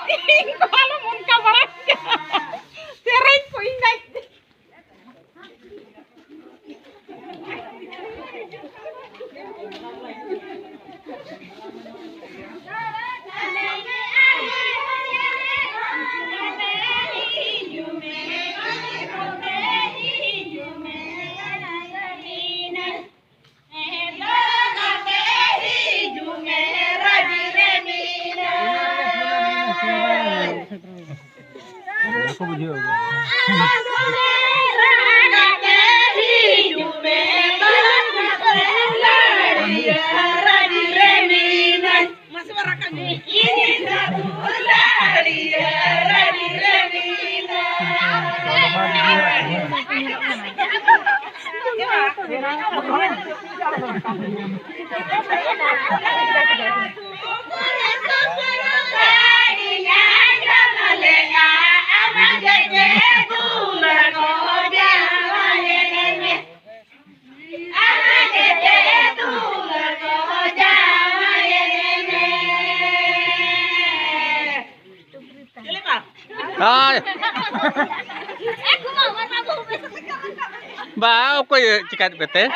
Kalau mun kabalan. Sering ko inday. Aku bujur. Hai. Ba, apa ya cikat bete?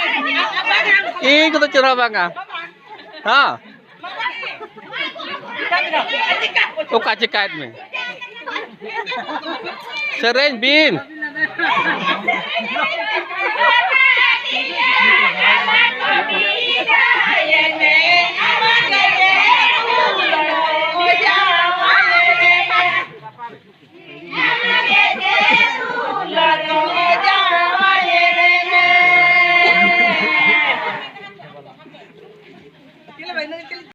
Ih, kita cerah bang. Ha. Uka cikat me. Seren bin.